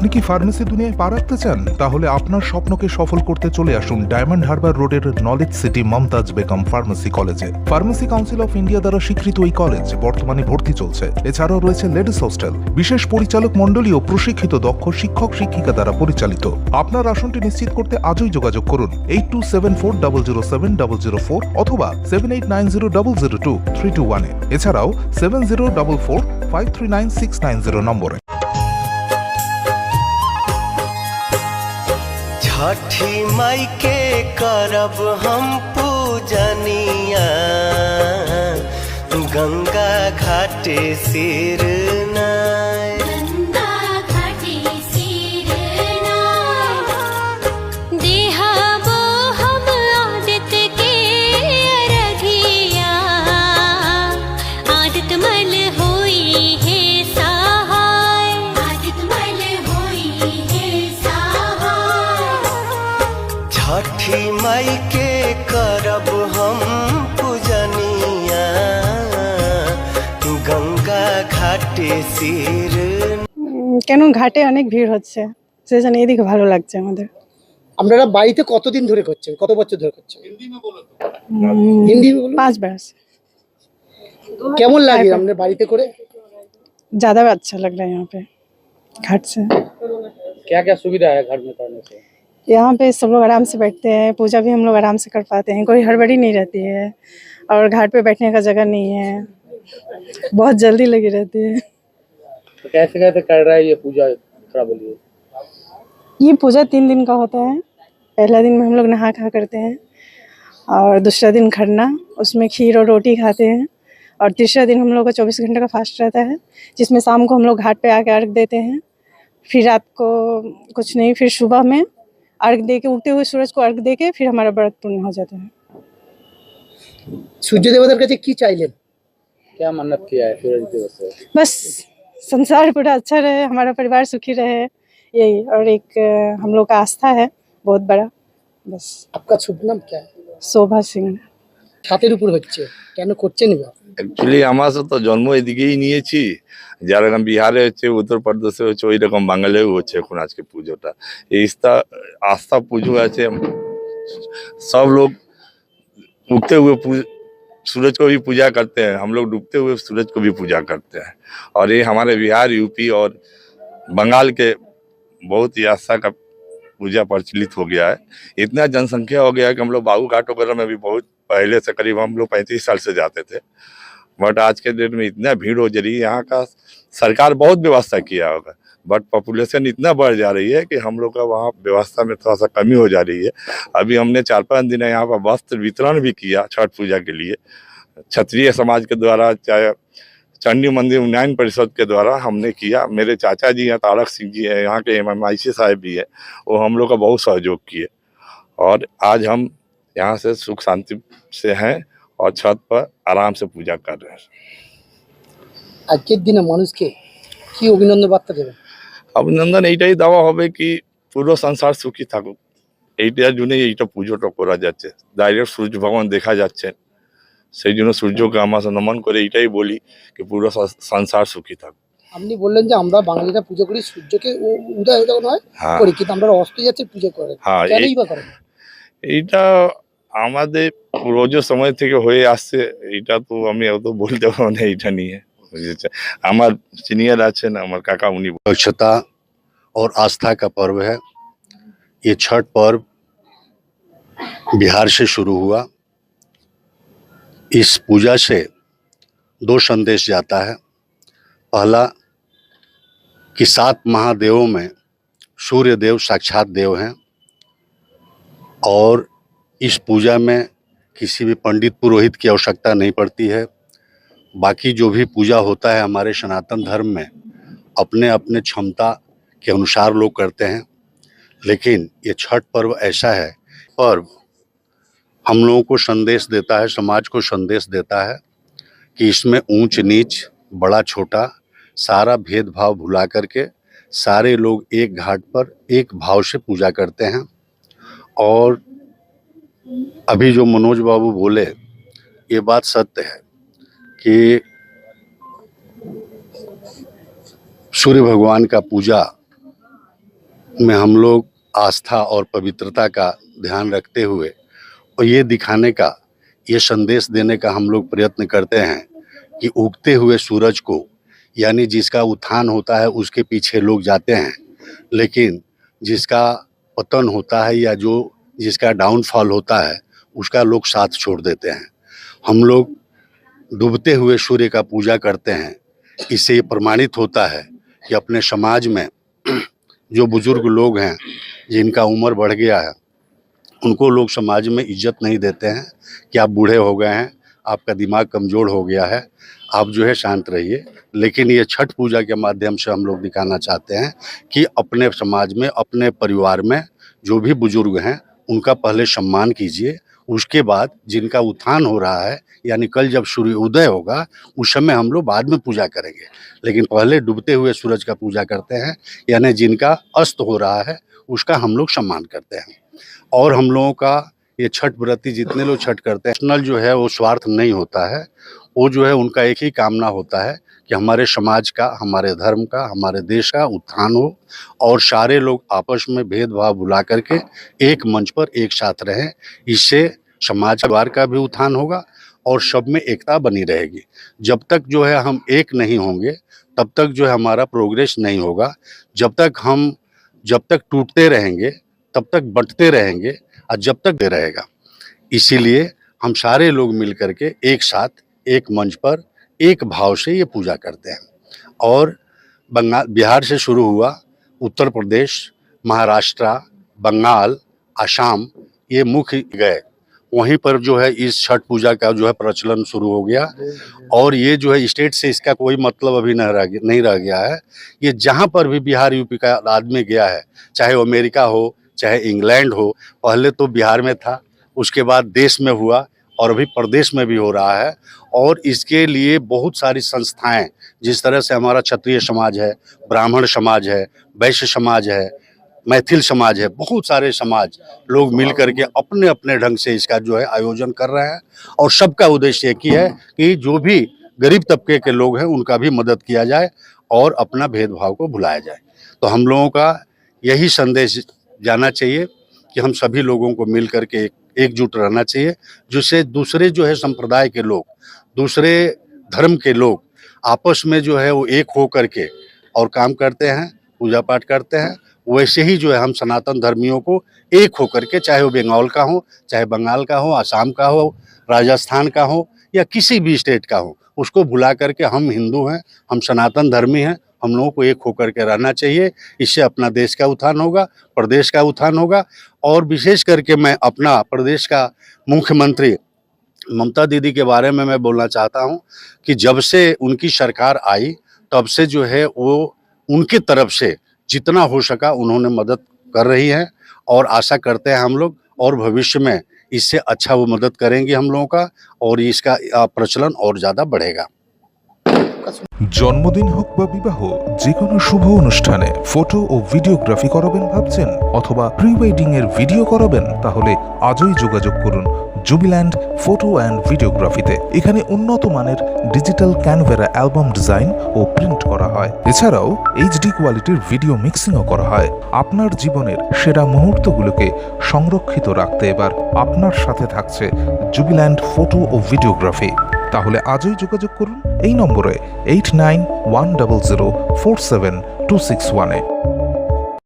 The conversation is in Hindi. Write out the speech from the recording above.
আপনি কি ফার্মেসি দুনিয়ায় পা রাখতে চান? তাহলে আপনার স্বপ্নকে সফল করতে চলে আসুন ডায়মন্ড হারবার রোডের knowledge city Mumtaz Begum pharmacy কলেজে। ফার্মেসি কাউন্সিল অফ ইন্ডিয়া দ্বারা স্বীকৃত এই কলেজ বর্তমানে ভর্তি চলছে। এছাড়াও রয়েছে লেডিস হোস্টেল, বিশেষ পরিচালক মণ্ডলী ও প্রশিক্ষিত দক্ষ শিক্ষক শিক্ষিকা দ্বারা পরিচালিত। আপনার আসনটি নিশ্চিত করতে আজই যোগাযোগ করুন 8274007004 অথবা 7890002321 এছাড়াও 7044539690 নম্বরে। छठी माई के करब हम पूजनिया, गंगा घाटे सिर नाय। छठी माई के करब हम पूजनिया, गंगा घाटे सिर। কেন ঘাটে অনেক ভিড় হচ্ছে সেজন্য এদিকে ভালো লাগছে আমাদের। আপনারা বাড়িতে কতদিন ধরে করছেন, কত বছর ধরে করছেন? হিন্দি में बोलो। 5 बरस। কেমন লাগে আপনাদের বাড়িতে করে? ज्यादा अच्छा लग रहा है यहाँ पे घाट से। क्या क्या सुविधा है घाट में करने से? यहाँ पे सब लोग आराम से बैठते हैं, पूजा भी हम लोग आराम से कर पाते हैं, कोई हड़बड़ी नहीं रहती है और घाट पे बैठने का जगह नहीं है, बहुत जल्दी लगी रहती है। तो कैसे कैसे कर रहा है ये पूजा, थोड़ा बोलिए। ये पूजा 3 दिन का होता है। पहला दिन में हम लोग नहा खा करते हैं और दूसरा दिन खरना, उसमें खीर और रोटी खाते हैं और तीसरा दिन हम लोग का 24 घंटे का फास्ट रहता है, जिसमें शाम को हम लोग घाट पे आके अर्घ देते हैं। फिर रात को कुछ नहीं, फिर सुबह में अर्घ दे के, उगते हुए सूरज को अर्घ दे के फिर हमारा व्रत पूर्ण हो जाता है। সূর্য দেবতার কাছে কি চাইলেন? क्या मन्नत किया है सूरज देव से? बस संसार पूरा अच्छा रहे, हमारा परिवार सुखी रहे, यही। और एक हम लोग का आस्था है बहुत बड़ा, बस। আপনার শুভ নাম क्या है? शोभा सिंह। ছাতের উপর হচ্ছে, কেন করছেন এবার? অ্যাকচুয়ালি আমরা তো জন্ম এদিকেই নিয়েছি, যেরকম বিহারে হচ্ছে, উত্তরপ্রদেশে হচ্ছে, ওই রকম বাঙালিও হচ্ছে এখন আজকে পুজোটা। এই আস্থা পুজো আছে, सब लोग उगते हुए सूरज को भी पूजा करते हैं, हम लोग डूबते हुए सूरज को भी पूजा करते हैं। और ये हमारे बिहार, यूपी और बंगाल के बहुत ही आस्था का पूजा प्रचलित हो गया है। इतना जनसंख्या हो गया है कि हम लोग बाबू घाट वगैरह में भी बहुत पहले से, करीब हम लोग 35 साल से जाते थे, बट आज के डेट में इतना भीड़ हो जा रही है। यहाँ का सरकार बहुत व्यवस्था किया होगा, बट पॉपुलेशन इतना बढ़ जा रही है कि हम लोग का वहाँ व्यवस्था में थोड़ा सा कमी हो जा रही है। अभी हमने 4-5 दिन यहाँ पर वस्त्र वितरण भी किया छठ पूजा के लिए, क्षत्रिय समाज के द्वारा, चाहे चंडी मंदिर उन्नयन परिषद के द्वारा हमने किया। मेरे चाचा जी हैं, तारक सिंह जी हैं, यहाँ के MMIC साहब भी हैं, वो हम लोग का बहुत सहयोग किए और आज हम यहाँ से सुख शांति से हैं और छत पर आराम से पूजा कर रहे हैं। আজকের দিনে মানুষকে কি অভিনন্দন বার্তা দেবেন? অভিনন্দন এইটাই দেওয়া হবে কি পুরো সংসার সুখী থাকুক, এইটার জন্যই এইটা পুজোটা করা যাচ্ছে। ডাইরেক্ট সূর্য ভগবান দেখা যাচ্ছেন, সেই জন্য সূর্যকে আমরা নমন করে এইটাই বলি কি পুরো সংসার সুখী থাকুক। আপনি বললেন যে আমরা বাঙালিরা পুজো করি সূর্যকে উদয় যখন হয় করি, কিন্তু আমরা অস্ত যাচ্ছে পুজো করে, কেনই বা করেন? এইটা আমাদের পূর্বজ সময় থেকে হয়ে আসছে, এইটা তো আমি অত বলতে পারবো না এইটা নিয়ে। আমার সিনিयर আছেন, আমার কাকা, উনি। स्वच्छता और आस्था का पर्व है। ये छठ पर्व बिहार से शुरू हुआ। इस पूजा से 2 संदेश जाता है। पहला कि 7 महादेवों में सूर्य देव साक्षात देव हैं और इस पूजा में किसी भी पंडित पुरोहित की आवश्यकता नहीं पड़ती है। बाकी जो भी पूजा होता है हमारे सनातन धर्म में अपने अपने क्षमता के अनुसार लोग करते हैं, लेकिन ये छठ पर्व ऐसा है, पर्व हम लोगों को संदेश देता है, समाज को संदेश देता है कि इसमें ऊंच नीच, बड़ा छोटा सारा भेदभाव भुला करके सारे लोग एक घाट पर एक भाव से पूजा करते हैं। और अभी जो मनोज बाबू बोले ये बात सत्य है कि सूर्य भगवान का पूजा में हम लोग आस्था और पवित्रता का ध्यान रखते हुए और ये दिखाने का, ये संदेश देने का हम लोग प्रयत्न करते हैं कि उगते हुए सूरज को, यानी जिसका उत्थान होता है उसके पीछे लोग जाते हैं, लेकिन जिसका पतन होता है या जिसका डाउनफॉल होता है उसका लोग साथ छोड़ देते हैं। हम लोग डूबते हुए सूर्य का पूजा करते हैं। इससे ये प्रमाणित होता है कि अपने समाज में जो बुजुर्ग लोग हैं जिनका उम्र बढ़ गया है उनको लोग समाज में इज्जत नहीं देते हैं कि आप बूढ़े हो गए हैं, आपका दिमाग कमज़ोर हो गया है, आप जो है शांत रहिए। लेकिन ये छठ पूजा के माध्यम से हम लोग दिखाना चाहते हैं कि अपने समाज में, अपने परिवार में जो भी बुजुर्ग हैं उनका पहले सम्मान कीजिए, उसके बाद जिनका उत्थान हो रहा है यानी कल जब सूर्य उदय होगा उस समय हम लोग बाद में पूजा करेंगे, लेकिन पहले डूबते हुए सूरज का पूजा करते हैं, यानी जिनका अस्त हो रहा है उसका हम लोग सम्मान करते हैं। और हम लोगों का ये छठ व्रती जितने लोग छठ करते हैं, पर्सनल जो है वो स्वार्थ नहीं होता है, वो जो है उनका एक ही कामना होता है कि हमारे समाज का, हमारे धर्म का, हमारे देश का उत्थान हो और सारे लोग आपस में भेदभाव भुला करके एक मंच पर एक साथ रहें। इससे समाज परिवार का भी उत्थान होगा और सब में एकता बनी रहेगी। जब तक जो है हम एक नहीं होंगे तब तक जो है हमारा प्रोग्रेस नहीं होगा। जब तक टूटते रहेंगे तब तक बंटते रहेंगे और जब तक दे रहेगा। इसीलिए हम सारे लोग मिल करके एक साथ एक मंच पर एक भाव से ये पूजा करते हैं। और बिहार से शुरू हुआ, उत्तर प्रदेश, महाराष्ट्र, बंगाल, असम, ये मुख्य गए, वहीं पर जो है इस छठ पूजा का जो है प्रचलन शुरू हो गया। और ये जो है स्टेट से इसका कोई मतलब अभी नहीं रह गया है। ये जहाँ पर भी बिहार यूपी का आदमी गया है, चाहे वो अमेरिका हो चाहे इंग्लैंड हो, पहले तो बिहार में था, उसके बाद देश में हुआ और अभी प्रदेश में भी हो रहा है। और इसके लिए बहुत सारी संस्थाएं, जिस तरह से हमारा क्षत्रिय समाज है, ब्राह्मण समाज है, वैश्य समाज है, मैथिल समाज है, बहुत सारे समाज लोग मिल करके अपने अपने ढंग से इसका जो है आयोजन कर रहे हैं। और सबका उद्देश्य एक ही है कि जो भी गरीब तबके के लोग हैं उनका भी मदद किया जाए और अपना भेदभाव को भुलाया जाए। तो हम लोगों का यही संदेश जाना चाहिए कि हम सभी लोगों को मिल करके एकजुट रहना चाहिए, जिससे दूसरे जो है संप्रदाय के लोग, दूसरे धर्म के लोग आपस में जो है वो एक हो करके और काम करते हैं, पूजा पाठ करते हैं। वैसे ही जो है हम सनातन धर्मियों को एक हो करके, चाहे वो बंगाल का हो, चाहे बंगाल का हो, आसाम का हो, राजस्थान का हो या किसी भी स्टेट का हो, उसको भुला करके हम हिंदू हैं, हम सनातन धर्मी हैं, हम लोगों को एक होकर के रहना चाहिए। इससे अपना देश का उत्थान होगा, प्रदेश का उत्थान होगा। और विशेष करके मैं अपना प्रदेश का मुख्यमंत्री ममता दीदी के बारे में मैं बोलना चाहता हूं कि जब से उनकी सरकार आई तब से जो है वो उनकी तरफ से जितना हो सका उन्होंने मदद कर रही है और आशा करते हैं हम लोग और भविष्य में इससे अच्छा वो मदद करेंगे हम लोगों का और इसका प्रचलन और ज़्यादा बढ़ेगा। জন্মদিন হোক বা বিবাহ, যে কোনো শুভ অনুষ্ঠানে ফটো ও ভিডিওগ্রাফি করাবেন ভাবছেন অথবা প্রি ওয়েডিং এর ভিডিও করাবেন, তাহলে আজই যোগাযোগ করুন জুবিল্যান্ড ফটো অ্যান্ড ভিডিওগ্রাফিতে। এখানে উন্নত মানের ডিজিটাল ক্যানভেরা অ্যালবাম ডিজাইন ও প্রিন্ট করা হয়। এছাড়াও এইচডি কোয়ালিটির ভিডিও মিক্সিংও করা হয়। আপনার জীবনের সেরা মুহূর্তগুলোকে সংরক্ষিত রাখতে এবার আপনার সাথে থাকছে জুবিল্যান্ড ফটো ও ভিডিওগ্রাফি। তাহলে আজই যোগাযোগ করুন এই নম্বরে 8910047261-এ।